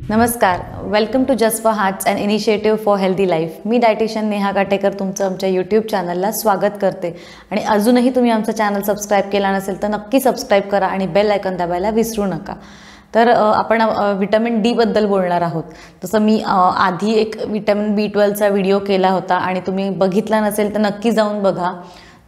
नमस्कार, welcome to just for hearts and initiative for healthy life. मी dietitian Neha Katekar तुमचं आमच्या यूट्यूब चॅनलला स्वागत करते. आणि अजूनही तुम्ही आमचं चॅनल सबस्क्राईब केला नसेल तर नक्की सबस्क्राईब करा आणि बेल आयकॉन दाबायला विसरू नका. तर आपण विटॅमिन डी बद्दल बोलणार आहोत. तसं मी आधी एक विटॅमिन B12चा व्हिडिओ केला होता आणि तुम्ही बघितला नसेल तर नक्की जाऊन बघा.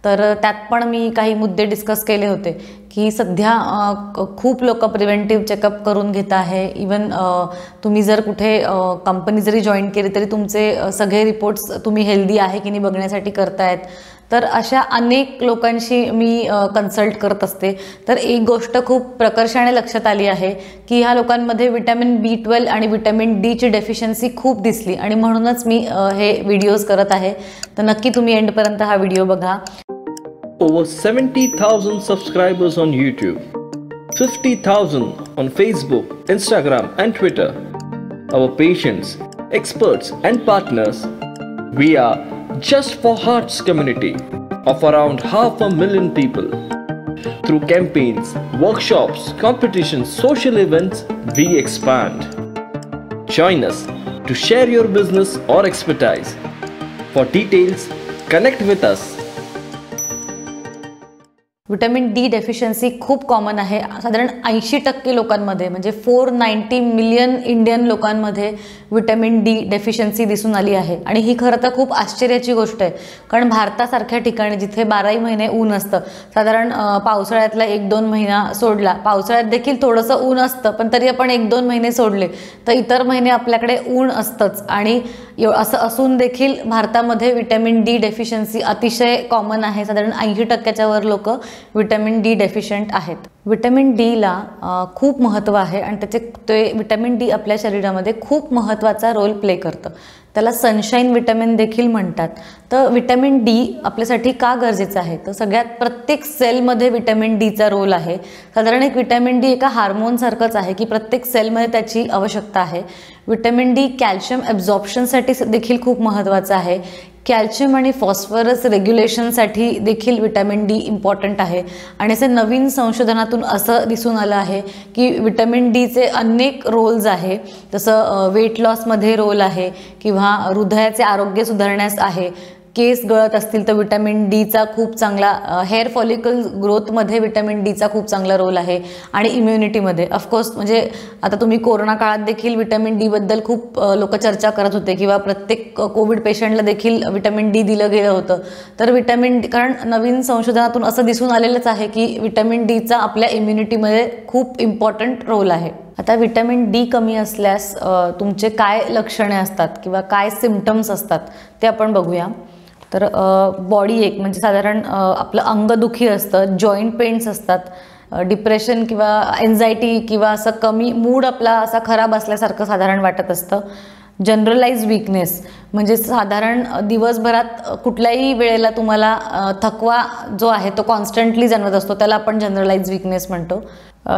तर त्यात पण मी काही मुद्दे डिस्कस केले होते की सध्या खूप लोक प्रिव्हेंटिव्ह चेकअप करून घेत आहे. इवन तुम्ही जर कुठे कंपनी जरी जॉईन केली तरी तुमचे सगळे रिपोर्ट्स तुम्ही हेल्दी आहे की नाही बघण्यासाठी करतायत. तर अशा अनेक लोकांशी मी कन्सल्ट करत असते. तर एक गोष्ट खूप प्रकर्षाने लक्षात आली आहे की ह्या लोकांमध्ये विटॅमिन B12 आणि विटॅमिन डीची डेफिशियन्सी खूप दिसली आणि म्हणूनच मी हे व्हिडिओज करत आहे. तर नक्की तुम्ही एंडपर्यंत हा व्हिडिओ बघा. Over 70,000 subscribers on YouTube, 50,000 on Facebook, Instagram and Twitter. Our patients, experts and partners. We are Just for Hearts community of around 500,000 people. Through campaigns, workshops, competitions, social events, we expand. Join us to share your business or expertise. For details, connect with us. Vitamin D deficiency खूप common आहे. साधारण 80% लोकांमध्ये म्हणजे 490 million Indian लोकांमध्ये vitamin D deficiency दिसून आली आहे. आणि ही खरं तर खूप आश्चर्याची गोष्ट आहे, कारण भारतासारख्या ठिकाणी जिथे 12ही महिने ऊन असतं, साधारण पावसाळ्यातला 1-2 महिना सोडला, पावसाळ्यात देखील थोडंसं ऊन असतं पण तरी आपण 1-2 महिने सोडले तर इतर महिने आपल्याकडे ऊन असतंच. आणि असं असून देखील भारतामध्ये विटॅमिन डी डेफिशियन्सी अतिशय कॉमन आहे. साधारण 80%च्या वर लोक विटॅमिन डी डेफिशियंट आहेत. विटॅमिन डीला खूप महत्त्व आहे आणि ते विटॅमिन डी आपल्या शरीरामध्ये खूप महत्त्वाचा रोल प्ले करतं. त्याला सनशाईन विटॅमिन देखील म्हणतात. तर विटॅमिन डी आपल्यासाठी का गरजेचं आहे, तर सगळ्यात प्रत्येक सेलमध्ये विटॅमिन डीचा रोल आहे. साधारण एक विटॅमिन डी एका हार्मोनसारखंच आहे की प्रत्येक सेलमध्ये त्याची आवश्यकता आहे. विटॅमिन डी कॅल्शियम ॲब्झॉर्प्शनसाठी देखील खूप महत्त्वाचं आहे. कॅल्शियम आणि फॉस्फरस रेग्युलेशनसाठी देखील विटॅमिन डी इम्पॉर्टंट आहे. आणि असे नवीन संशोधनातून असं दिसून आलं आहे की विटॅमिन डीचे अनेक रोल्स आहे. जसं वेट लॉसमध्ये रोल आहे किंवा हृदयाचे आरोग्य सुधारण्यास आहे. केस गळत असतील तर विटॅमिन डीचा खूप चांगला, हेअर फॉलिकल ग्रोथमध्ये विटॅमिन डीचा खूप चांगला रोल आहे. आणि इम्युनिटीमध्ये ऑफकोर्स म्हणजे आता तुम्ही कोरोना काळात देखील विटॅमिन डीबद्दल खूप लोक चर्चा करत होते किंवा प्रत्येक कोविड पेशंटला देखील विटॅमिन डी दिलं गेलं होतं. तर विटॅमिन डी, कारण नवीन संशोधनातून असं दिसून आलेलंच आहे की विटॅमिन डीचा आपल्या इम्युनिटीमध्ये खूप इम्पॉर्टंट रोल आहे. आता विटॅमिन डी कमी असल्यास तुमचे काय लक्षणे असतात किंवा काय सिम्पटम्स असतात ते आपण बघूया. तर बॉडी एक म्हणजे साधारण आपलं अंगदुखी असतं, जॉईंट पेन्स असतात, डिप्रेशन किंवा एन्झायटी किंवा असं कमी मूड आपला असा खराब असल्यासारखं साधारण वाटत असतं. जनरलाइज वीकनेस म्हणजे साधारण दिवसभरात कुठल्याही वेळेला तुम्हाला थकवा जो आहे तो कॉन्स्टंटली जाणवत असतो, त्याला आपण जनरलाइज वीकनेस म्हणतो.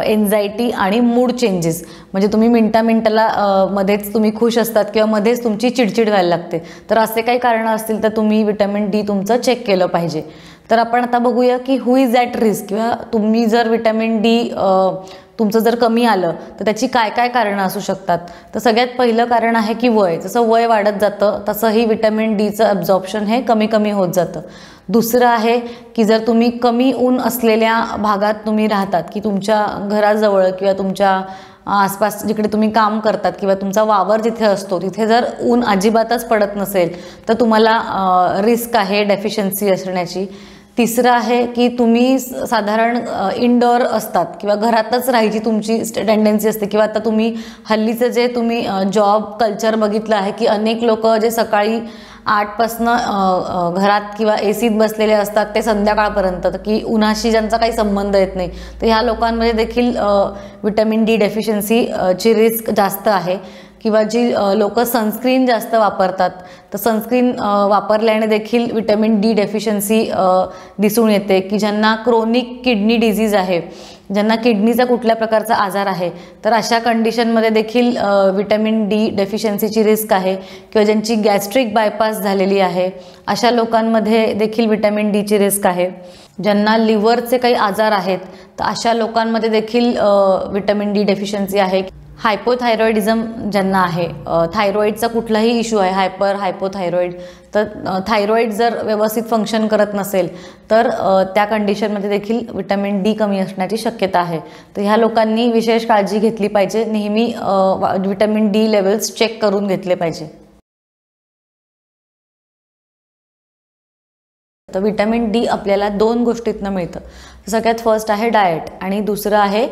एन्झायटी आणि मूड चेंजेस म्हणजे तुम्ही मिनटाला मध्येच तुम्ही खुश असतात किंवा मध्येच तुमची चिडचिड व्हायला लागते. तर असे काही कारणं असतील तर तुम्ही विटॅमिन डी तुमचं चेक केलं पाहिजे. तर आपण आता बघूया की हू इज ॲट रिस्क किंवा तुम्ही जर विटॅमिन डी तुमचं जर कमी आलं तर त्याची काय काय कारणं असू शकतात. तर सगळ्यात पहिलं कारण आहे की वय. जसं वय वाढत जातं तसंही विटॅमिन डीचं ॲब्झॉर्प्शन हे कमी कमी होत जातं. दुसरं आहे की जर तुम्ही कमी ऊन असलेल्या भागात तुम्ही राहतात की तुमच्या घराजवळ किंवा तुमच्या आसपास जिकडे तुम्ही काम करतात किंवा तुमचा वावर जिथे असतो तिथे जर ऊन अजिबातच पडत नसेल तर तुम्हाला रिस्क आहे डेफिशियन्सी असण्याची. तिसरं आहे की तुम्ही साधारण इनडोअर असतात किंवा घरातच राहायची तुमची टेंडन्सी असते किंवा आता तुम्ही हल्लीचं जे तुम्ही जॉब कल्चर बघितलं आहे की अनेक लोक जे सकाळी 8पासनं घरात किंवा एसीत बसलेले असतात ते संध्याकाळपर्यंत की उन्हाशी ज्यांचा काही संबंध येत नाही, तर ह्या लोकांमध्ये देखील विटॅमिन डी डेफिशियन्सीची रिस्क जास्त आहे. किंवा जी लोक सनस्क्रीन जास्त वापरतात, तर सनस्क्रीन वापरल्याने देखील विटॅमिन डी डेफिशियन्सी दिसून येते. की ज्यांना क्रोनिक किडनी डिझीज आहे, ज्यांना किडनीचा कुठल्या प्रकारचा आजार आहे, तर अशा कंडिशनमध्ये देखील विटॅमिन डी डेफिशियन्सीची रिस्क आहे. किंवा ज्यांची गॅस्ट्रिक बायपास झालेली आहे, अशा लोकांमध्ये देखील विटॅमिन डीची रिस्क आहे. ज्यांना लिव्हरचे काही आजार आहेत, तर अशा लोकांमध्ये देखील विटॅमिन डी डेफिशियन्सी आहे. हायपोथायरॉइडिझम ज्यांना आहे, थायरॉईडचा कुठलाही इश्यू आहे, हायपोथायरॉइड, तर थायरॉईड जर व्यवस्थित फंक्शन करत नसेल तर त्या कंडिशनमध्ये देखील विटॅमिन डी कमी असण्याची शक्यता आहे. तर ह्या लोकांनी विशेष काळजी घेतली पाहिजे. नेहमी विटॅमिन डी लेवल्स चेक करून घेतले पाहिजे. तर विटॅमिन डी आपल्याला 2 गोष्टीतनं मिळतं. सगळ्यात फर्स्ट आहे डाएट आणि दुसरं आहे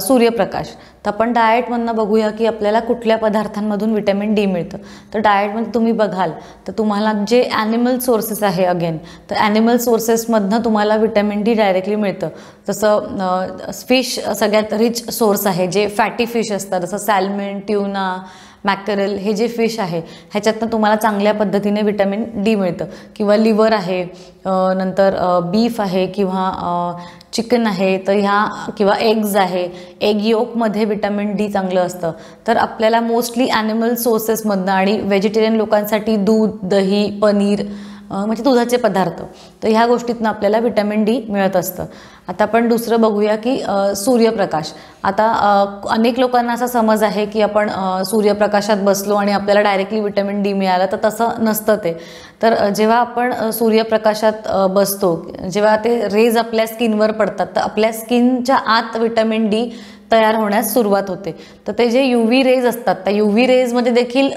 सूर्यप्रकाश. तर आपण डाएटमधनं बघूया की आपल्याला कुठल्या पदार्थांमधून विटॅमिन डी मिळतं. तर डाएटमध्ये तुम्ही बघाल तर तुम्हाला जे ॲनिमल सोर्सेस आहे, अगेन तर ॲनिमल सोर्सेसमधनं तुम्हाला विटॅमिन डी डायरेक्टली मिळतं. जसं फिश सगळ्यात रिच सोर्स आहे, जे फॅटी फिश असतात, जसं सॅल्मन, ट्यूना, मॅकरेल, हे जे फिश आहे ह्याच्यातनं तुम्हाला चांगल्या पद्धतीने विटॅमिन डी मिळतं. किंवा लिव्हर आहे, नंतर बीफ आहे किंवा चिकन आहे, तर ह्या किंवा एग्ज आहे, एग योकमध्ये विटॅमिन डी चांगलं असतं. तर आपल्याला मोस्टली ॲनिमल सोर्सेसमधनं आणि व्हेजिटेरियन लोकांसाठी दूध, दही, पनीर म्हणजे दुधाचे पदार्थ, तर ह्या गोष्टीतनं आपल्याला विटॅमिन डी मिळत असतं. आता आपण दुसरं बघूया की सूर्यप्रकाश. आता अनेक लोकांना असा समज आहे की आपण सूर्यप्रकाशात बसलो आणि आपल्याला डायरेक्टली विटॅमिन डी मिळालं, तर तसं नसतं ते. तर जेव्हा आपण सूर्यप्रकाशात बसतो, जेव्हा ते रेज आपल्या स्किनवर पडतात, तर आपल्या स्किनच्या आत विटॅमिन डी तयार होण्यास सुरुवात होते. तर ते जे UV रेज असतात, त्या UV रेजमध्ये देखील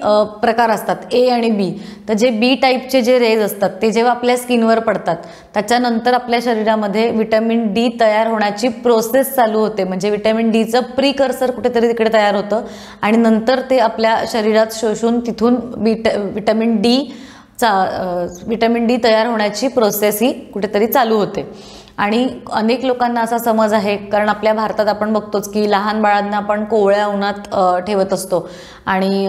प्रकार असतात, A आणि B. तर जे B टाईपचे जे रेज असतात ते जेव्हा आपल्या स्किनवर पडतात, त्याच्यानंतर आपल्या शरीरामध्ये विटॅमिन डी तयार होण्याची प्रोसेस चालू होते. म्हणजे विटॅमिन डीचं प्रिकर्सर कुठेतरी तिकडे तयार होतं आणि नंतर ते आपल्या शरीरात शोषून तिथून विटॅमिन डी तयार होण्याची प्रोसेस ही कुठेतरी चालू होते. आणि अनेक लोकांना असा समज आहे, कारण आपल्या भारतात आपण बघतोच की लहान बाळांना आपण कोवळ्या उन्हात ठेवत असतो आणि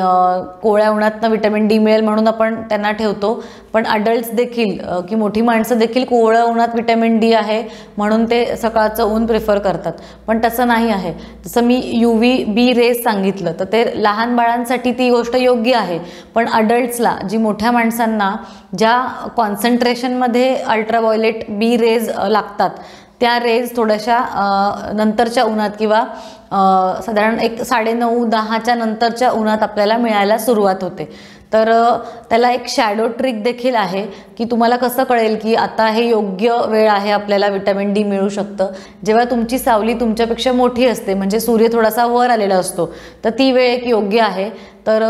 कोवळ्या उन्हातनं विटॅमिन डी मिळेल म्हणून आपण त्यांना ठेवतो. पण अडल्ट्स देखील की मोठी माणसं देखील कोवळ्या उन्हात विटॅमिन डी आहे म्हणून ते सकाळचं ऊन प्रिफर करतात. पण तसं नाही आहे. जसं मी UVB रेज सांगितलं, तर ते लहान बाळांसाठी ती गोष्ट योग्य आहे. पण अडल्ट्सला, जी मोठ्या माणसांना ज्या कॉन्सन्ट्रेशनमध्ये अल्ट्राव्हायोलेट बी रेज लागतात, त्या रेज थोड्याशा नंतरच्या उन्हात किंवा साधारण 9:30-10च्या नंतरच्या उन्हात आपल्याला मिळायला सुरुवात होते. तर त्याला एक शॅडो ट्रिक देखील आहे की तुम्हाला कसं कळेल की आता हे योग्य वेळ आहे, आपल्याला विटॅमिन डी मिळू शकतं. जेव्हा तुमची सावली तुमच्यापेक्षा मोठी असते, म्हणजे सूर्य थोडासा वर आलेला असतो, तर ती वेळ एक योग्य आहे. तर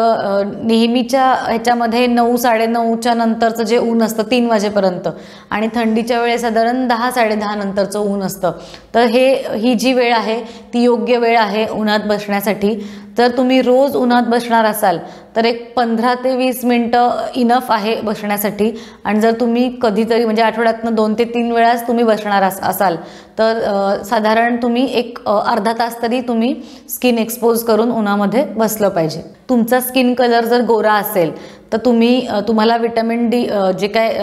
नेहमीच्या ह्याच्यामध्ये 9-9:30च्या नंतरचं जे ऊन असतं 3 वाजेपर्यंत, आणि थंडीच्या वेळेस साधारण 10-10:30 नंतरचं ऊन असतं. तर ही जी वेळ आहे ती योग्य वेळ आहे उन्हात बसण्यासाठी. जर तुम्ही रोज उन्हात बसणार असाल तर एक 15 ते 20 मिनटं इनफ आहे बसण्यासाठी. आणि जर तुम्ही कधीतरी म्हणजे आठवड्यातनं 2 ते 3 वेळाच तुम्ही बसणार असाल तर साधारण तुम्ही एक अर्धा तास तरी तुम्ही स्किन एक्सपोज करून उन्हामध्ये बसलं पाहिजे. तुमचा स्किन कलर जर गोरा असेल तर तुम्हाला विटॅमिन डी जे काय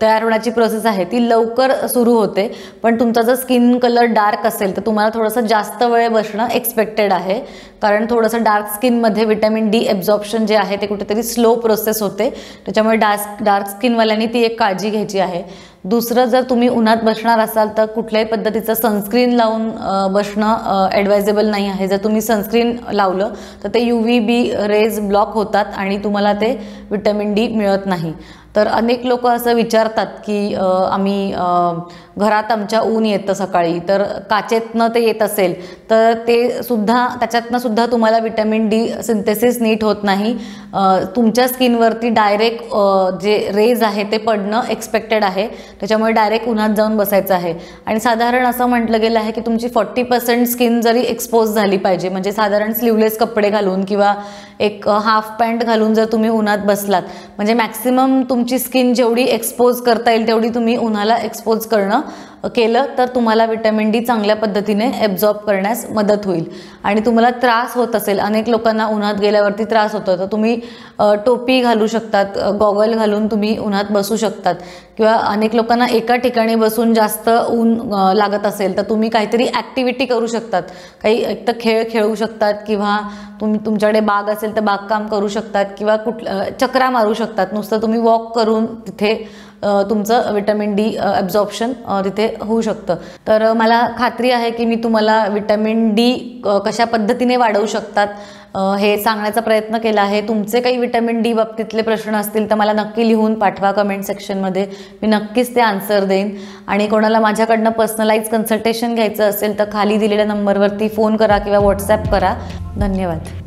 तयार होण्याची प्रोसेस आहे ती लवकर सुरू होते. पण तुमचा जर स्किन कलर डार्क असेल तर तुम्हाला थोडंसं जास्त वेळ बसणं एक्सपेक्टेड आहे, कारण थोडंसं डार्क स्किनमध्ये विटॅमिन डी ॲब्झॉर्प्शन जे आहे ते कुठेतरी स्लो प्रोसेस होते. त्याच्यामुळे डार्क स्किनवाल्यांनी ती एक काळजी घ्यायची आहे. दुसरं, जर तुम्ही उन्हात बसणार असाल तर कुठल्याही पद्धतीचं सनस्क्रीन लावून बसणं ॲडवायजेबल नाही आहे. जर तुम्ही सनस्क्रीन लावलं तर ते UVB रेज ब्लॉक होतात आणि तुम्हाला ते विटॅमिन डी मिळत नाही. तर अनेक लोक असं विचारतात की आम्ही घरात आमच्या ऊन येतं सकाळी, तर काचेतनं ते येत असेल तर ते सुद्धा त्याच्यातनं सुद्धा तुम्हाला विटॅमिन डी सिंथेसिस नीट होत नाही. तुमच्या स्किनवरती डायरेक्ट जे रेज आहे ते पडणं एक्सपेक्टेड आहे. त्याच्यामुळे डायरेक्ट उन्हात जाऊन बसायचं आहे. आणि साधारण असं म्हटलं गेलं आहे की तुमची 40% स्किन जरी एक्सपोज झाली पाहिजे, म्हणजे साधारण स्लीवलेस कपडे घालून किंवा एक हाफ पॅन्ट घालून जर तुम्ही उन्हात बसलात, म्हणजे मॅक्सिमम तुमची स्किन जेवढी एक्सपोज करता येईल तेवढी तुम्ही उन्हाला एक्सपोज करणं केलं तर तुम्हाला विटॅमिन डी चांगल्या पद्धतीने ॲब्झॉर्ब करण्यास मदत होईल. आणि तुम्हाला त्रास होत असेल, अनेक लोकांना उन्हात गेल्यावरती त्रास होतो, तर तुम्ही टोपी घालू शकतात, गॉगल घालून तुम्ही उन्हात बसू शकतात. किंवा अनेक लोकांना एका ठिकाणी बसून जास्त ऊन लागत असेल तर तुम्ही काहीतरी ॲक्टिव्हिटी करू शकतात. काही एक तर खेळ खेळू शकतात किंवा तुमच्याकडे बाग असेल तर बागकाम करू शकतात किंवा चक्रा मारू शकतात. नुसतं तुम्ही वॉक करून तिथे तुमचं विटॅमिन डी ॲब्झॉर्प्शन तिथे होऊ शकतं. तर मला खात्री आहे की मी तुम्हाला विटॅमिन डी कशा पद्धतीने वाढवू शकतात हे सांगण्याचा प्रयत्न केला आहे. तुमचे काही विटॅमिन डी बाबतीतले प्रश्न असतील तर मला नक्की लिहून पाठवा कमेंट सेक्शनमध्ये. मी नक्कीच ते आन्सर देईन. आणि कोणाला माझ्याकडनं पर्सनलाइज कन्सल्टेशन घ्यायचं असेल तर खाली दिलेल्या नंबरवरती फोन करा किंवा व्हॉट्सॲप करा. धन्यवाद.